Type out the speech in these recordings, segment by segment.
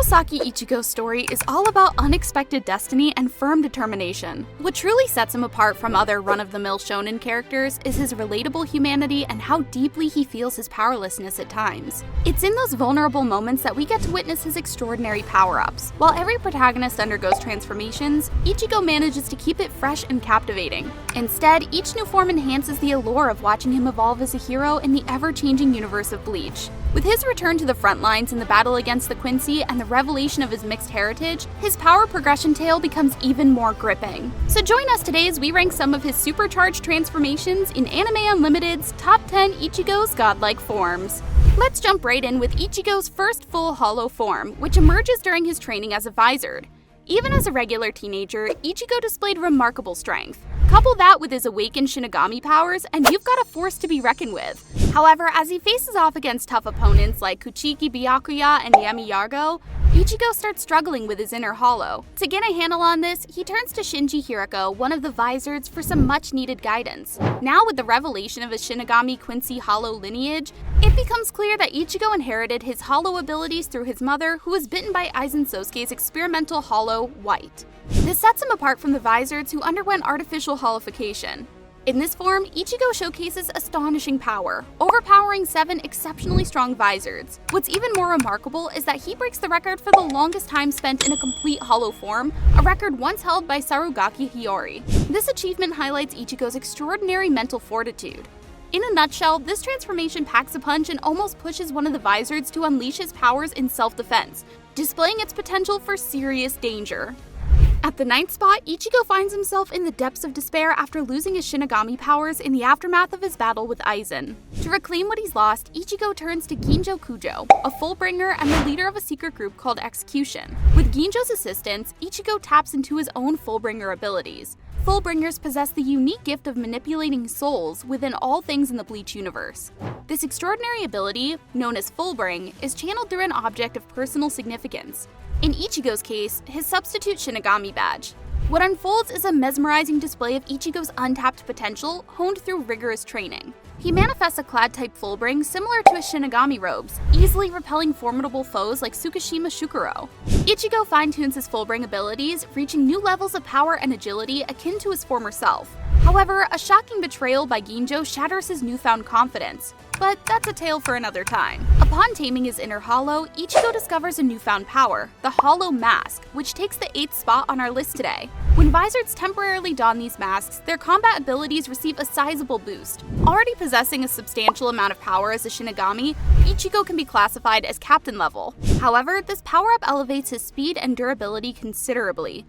Kurosaki Ichigo's story is all about unexpected destiny and firm determination. What truly sets him apart from other run-of-the-mill shonen characters is his relatable humanity and how deeply he feels his powerlessness at times. It's in those vulnerable moments that we get to witness his extraordinary power-ups. While every protagonist undergoes transformations, Ichigo manages to keep it fresh and captivating. Instead, each new form enhances the allure of watching him evolve as a hero in the ever-changing universe of Bleach. With his return to the front lines in the battle against the Quincy and the revelation of his mixed heritage, his power progression tale becomes even more gripping. So join us today as we rank some of his supercharged transformations in Anime Unlimited's Top 10 Ichigo's godlike forms. Let's jump right in with Ichigo's first full hollow form, which emerges during his training as a Vizard. Even as a regular teenager, Ichigo displayed remarkable strength. Couple that with his awakened Shinigami powers, and you've got a force to be reckoned with. However, as he faces off against tough opponents like Kuchiki Byakuya and Yami Yargo, Ichigo starts struggling with his inner hollow. To get a handle on this, he turns to Shinji Hirako, one of the Vizards, for some much-needed guidance. Now with the revelation of his Shinigami Quincy hollow lineage, it becomes clear that Ichigo inherited his hollow abilities through his mother, who was bitten by Aizen Sosuke's experimental hollow, White. This sets him apart from the Vizards who underwent artificial hollification. In this form, Ichigo showcases astonishing power, overpowering 7 exceptionally strong Vizards. What's even more remarkable is that he breaks the record for the longest time spent in a complete hollow form, a record once held by Sarugaki Hiyori. This achievement highlights Ichigo's extraordinary mental fortitude. In a nutshell, this transformation packs a punch and almost pushes one of the Vizards to unleash his powers in self-defense, displaying its potential for serious danger. At the 9th spot, Ichigo finds himself in the depths of despair after losing his Shinigami powers in the aftermath of his battle with Aizen. To reclaim what he's lost, Ichigo turns to Ginjo Kujo, a Fullbringer and the leader of a secret group called Execution. With Ginjo's assistance, Ichigo taps into his own Fullbringer abilities. Fullbringers possess the unique gift of manipulating souls within all things in the Bleach universe. This extraordinary ability, known as Fullbring, is channeled through an object of personal significance. In Ichigo's case, his substitute Shinigami badge. What unfolds is a mesmerizing display of Ichigo's untapped potential, honed through rigorous training. He manifests a clad-type Fullbring similar to his Shinigami robes, easily repelling formidable foes like Tsukishima Shukuro. Ichigo fine-tunes his Fullbring abilities, reaching new levels of power and agility akin to his former self. However, a shocking betrayal by Ginjo shatters his newfound confidence. But that's a tale for another time. Upon taming his inner hollow, Ichigo discovers a newfound power, the Hollow Mask, which takes the 8th spot on our list today. When Vizards temporarily don these masks, their combat abilities receive a sizable boost. Already possessing a substantial amount of power as a Shinigami, Ichigo can be classified as captain level. However, this power-up elevates his speed and durability considerably.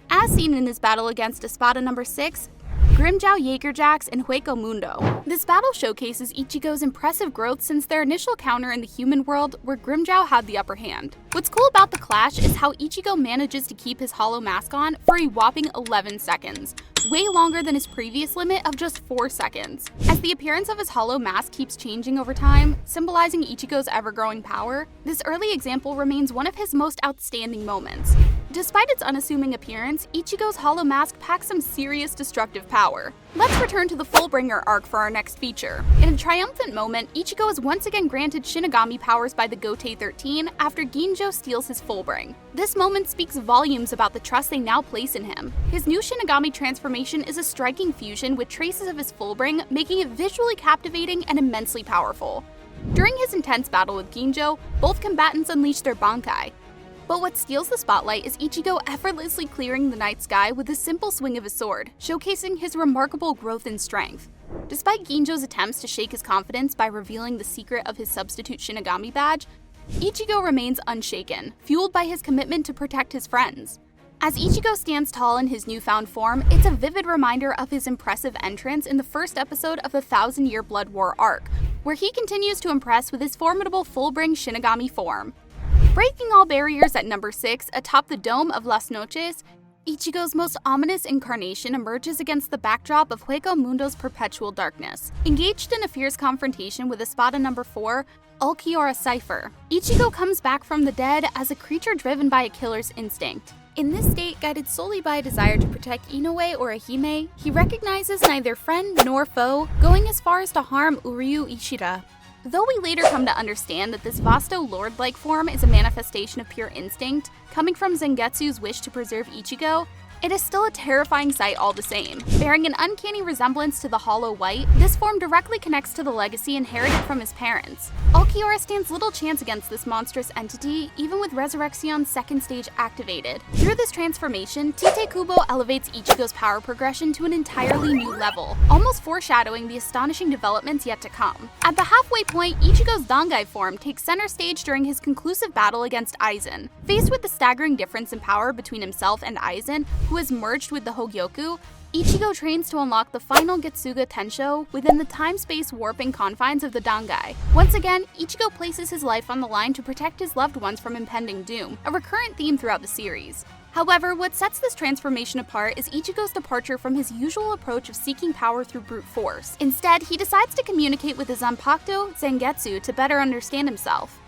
As seen in his battle against Espada No. 6, Grimmjow Jaegerjax and Hueco Mundo. This battle showcases Ichigo's impressive growth since their initial counter in the human world where Grimmjow had the upper hand. What's cool about the clash is how Ichigo manages to keep his hollow mask on for a whopping 11 seconds, way longer than his previous limit of just 4 seconds. As the appearance of his hollow mask keeps changing over time, symbolizing Ichigo's ever-growing power, this early example remains one of his most outstanding moments. Despite its unassuming appearance, Ichigo's hollow mask packs some serious destructive power. Let's return to the Fullbringer arc for our next feature. In a triumphant moment, Ichigo is once again granted Shinigami powers by the Gotei 13 after Ginjo steals his Fullbring. This moment speaks volumes about the trust they now place in him. His new Shinigami transformation is a striking fusion with traces of his Fullbring, making it visually captivating and immensely powerful. During his intense battle with Ginjo, both combatants unleash their Bankai. But what steals the spotlight is Ichigo effortlessly clearing the night sky with a simple swing of his sword, showcasing his remarkable growth and strength. Despite Ginjo's attempts to shake his confidence by revealing the secret of his substitute Shinigami badge, Ichigo remains unshaken, fueled by his commitment to protect his friends. As Ichigo stands tall in his newfound form, it's a vivid reminder of his impressive entrance in the first episode of the 1000-Year Blood War arc, where he continues to impress with his formidable Fullbring Shinigami form. Breaking all barriers at number 6, atop the dome of Las Noches, Ichigo's most ominous incarnation emerges against the backdrop of Hueco Mundo's perpetual darkness. Engaged in a fierce confrontation with Espada No. 4, Ulquiorra Cypher, Ichigo comes back from the dead as a creature driven by a killer's instinct. In this state, guided solely by a desire to protect Inoue or Ahime, he recognizes neither friend nor foe, going as far as to harm Uryu Ishida. Though we later come to understand that this Vasto Lord-like form is a manifestation of pure instinct, coming from Zangetsu's wish to preserve Ichigo, it is still a terrifying sight all the same. Bearing an uncanny resemblance to the Hollow White, this form directly connects to the legacy inherited from his parents. Ulquiorra stands little chance against this monstrous entity, even with Resurrection's second stage activated. Through this transformation, Tite Kubo elevates Ichigo's power progression to an entirely new level, almost foreshadowing the astonishing developments yet to come. At the halfway point, Ichigo's Dangai form takes center stage during his conclusive battle against Aizen. Faced with the staggering difference in power between himself and Aizen, who has merged with the Hogyoku, Ichigo trains to unlock the final Getsuga Tensho within the time-space warping confines of the Dangai. Once again, Ichigo places his life on the line to protect his loved ones from impending doom, a recurrent theme throughout the series. However, what sets this transformation apart is Ichigo's departure from his usual approach of seeking power through brute force. Instead, he decides to communicate with his Zanpakuto, Zangetsu, to better understand himself.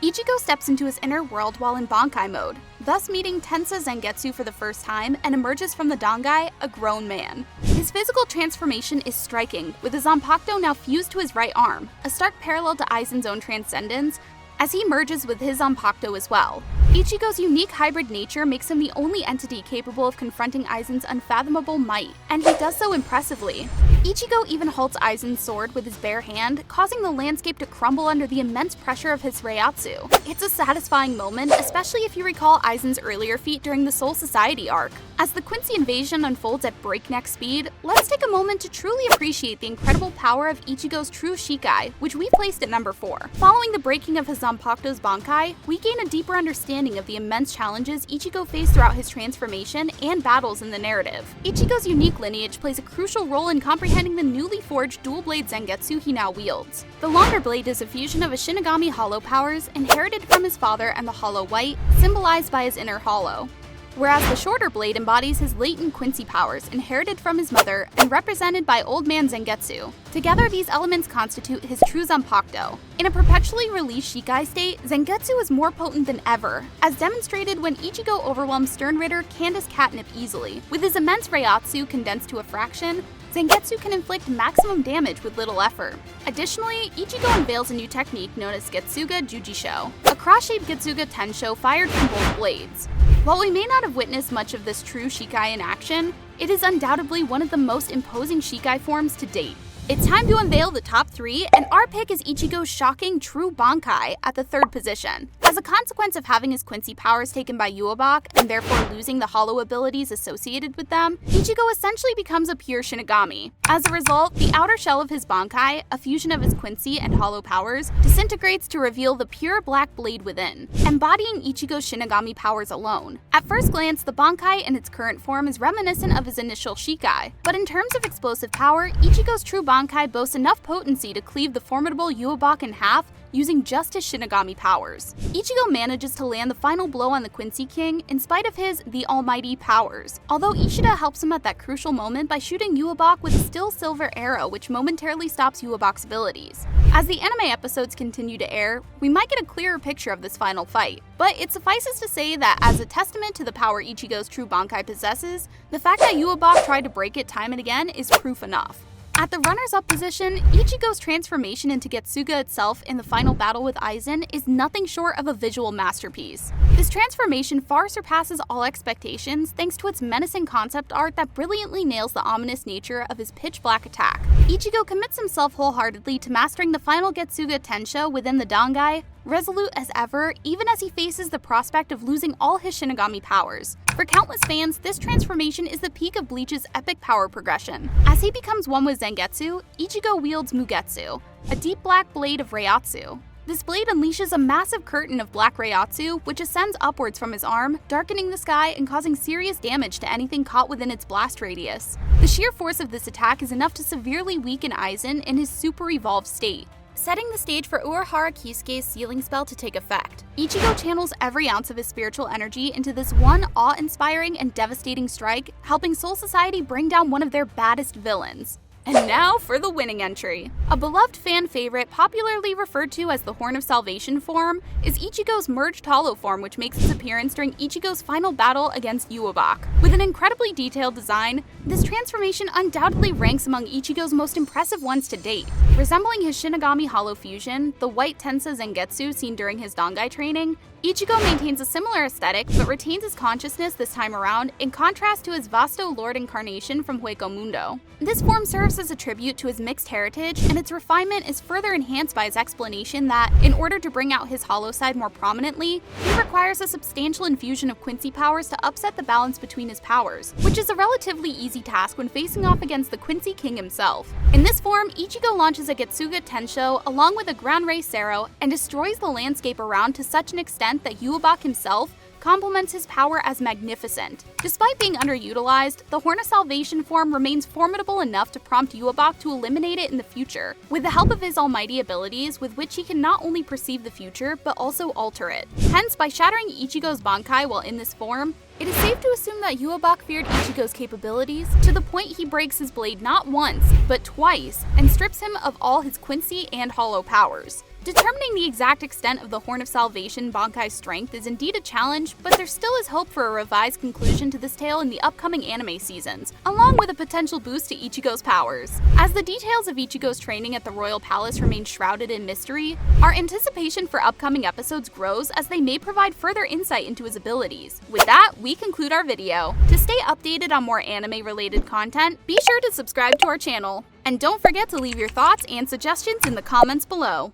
Ichigo steps into his inner world while in Bankai mode, thus meeting Tensa Zangetsu for the first time and emerges from the Dangai a grown man. His physical transformation is striking, with his Zanpakuto now fused to his right arm, a stark parallel to Aizen's own transcendence, as he merges with his Zanpakuto as well. Ichigo's unique hybrid nature makes him the only entity capable of confronting Aizen's unfathomable might, and he does so impressively. Ichigo even halts Aizen's sword with his bare hand, causing the landscape to crumble under the immense pressure of his Reiatsu. It's a satisfying moment, especially if you recall Aizen's earlier feat during the Soul Society arc. As the Quincy invasion unfolds at breakneck speed, let's take a moment to truly appreciate the incredible power of Ichigo's true Shikai, which we placed at number 4. Following the breaking of his Zanpakuto's Bankai, we gain a deeper understanding of the immense challenges Ichigo faced throughout his transformation and battles in the narrative. Ichigo's unique lineage plays a crucial role in comprehending the newly forged dual-blade Zangetsu he now wields. The longer blade is a fusion of his Shinigami Hollow powers inherited from his father and the Hollow White, symbolized by his inner hollow, whereas the shorter blade embodies his latent Quincy powers inherited from his mother and represented by Old Man Zangetsu. Together, these elements constitute his true Zanpakuto. In a perpetually released Shikai state, Zangetsu is more potent than ever, as demonstrated when Ichigo overwhelms Stern Ritter Candace Catnip easily. With his immense Reiatsu condensed to a fraction, Zangetsu can inflict maximum damage with little effort. Additionally, Ichigo unveils a new technique known as Getsuga Jujisho, a cross-shaped Getsuga Tensho fired from both blades. While we may not have witnessed much of this true Shikai in action, it is undoubtedly one of the most imposing Shikai forms to date. It's time to unveil the top 3, and our pick is Ichigo's shocking True Bankai at the 3rd position. As a consequence of having his Quincy powers taken by Yubak, and therefore losing the hollow abilities associated with them, Ichigo essentially becomes a pure Shinigami. As a result, the outer shell of his Bankai, a fusion of his Quincy and hollow powers, disintegrates to reveal the pure black blade within, embodying Ichigo's Shinigami powers alone. At first glance, the Bankai in its current form is reminiscent of his initial Shikai, but in terms of explosive power, Ichigo's True Bankai boasts enough potency to cleave the formidable Yubak in half using just his Shinigami powers. Ichigo manages to land the final blow on the Quincy King in spite of his The Almighty powers, although Ishida helps him at that crucial moment by shooting Yubak with a still silver arrow which momentarily stops Yubak's abilities. As the anime episodes continue to air, we might get a clearer picture of this final fight, but it suffices to say that as a testament to the power Ichigo's True Bankai possesses, the fact that Yubak tried to break it time and again is proof enough. At the runners-up position, Ichigo's transformation into Getsuga itself in the final battle with Aizen is nothing short of a visual masterpiece. This transformation far surpasses all expectations thanks to its menacing concept art that brilliantly nails the ominous nature of his pitch-black attack. Ichigo commits himself wholeheartedly to mastering the final Getsuga Tensho within the Dangai, resolute as ever, even as he faces the prospect of losing all his Shinigami powers. For countless fans, this transformation is the peak of Bleach's epic power progression. As he becomes one with Zangetsu, Ichigo wields Mugetsu, a deep black blade of Reiatsu. This blade unleashes a massive curtain of black Reiatsu, which ascends upwards from his arm, darkening the sky and causing serious damage to anything caught within its blast radius. The sheer force of this attack is enough to severely weaken Aizen in his super-evolved state, setting the stage for Urahara Kisuke's sealing spell to take effect. Ichigo channels every ounce of his spiritual energy into this one awe-inspiring and devastating strike, helping Soul Society bring down one of their baddest villains. And now for the winning entry. A beloved fan favorite, popularly referred to as the Horn of Salvation form, is Ichigo's merged hollow form, which makes its appearance during Ichigo's final battle against Yhwach. With an incredibly detailed design, this transformation undoubtedly ranks among Ichigo's most impressive ones to date. Resembling his Shinigami hollow fusion, the white Tensa Zangetsu seen during his Dangai training, Ichigo maintains a similar aesthetic but retains his consciousness this time around, in contrast to his Vasto Lord incarnation from Hueco Mundo. This form serves as a tribute to his mixed heritage, and its refinement is further enhanced by his explanation that, in order to bring out his hollow side more prominently, he requires a substantial infusion of Quincy powers to upset the balance between his powers, which is a relatively easy task when facing off against the Quincy King himself. In this form, Ichigo launches a Getsuga Tensho along with a Gran Rei Sero and destroys the landscape around to such an extent that Yhwach himself complements his power as magnificent. Despite being underutilized, the Horn of Salvation form remains formidable enough to prompt Yhwach to eliminate it in the future, with the help of his almighty abilities with which he can not only perceive the future, but also alter it. Hence, by shattering Ichigo's Bankai while in this form, it is safe to assume that Yhwach feared Ichigo's capabilities to the point he breaks his blade not once, but twice, and strips him of all his Quincy and hollow powers. Determining the exact extent of the Horn of Salvation Bankai's strength is indeed a challenge, but there still is hope for a revised conclusion to this tale in the upcoming anime seasons, along with a potential boost to Ichigo's powers. As the details of Ichigo's training at the Royal Palace remain shrouded in mystery, our anticipation for upcoming episodes grows as they may provide further insight into his abilities. With that, we conclude our video. To stay updated on more anime-related content, be sure to subscribe to our channel. And don't forget to leave your thoughts and suggestions in the comments below.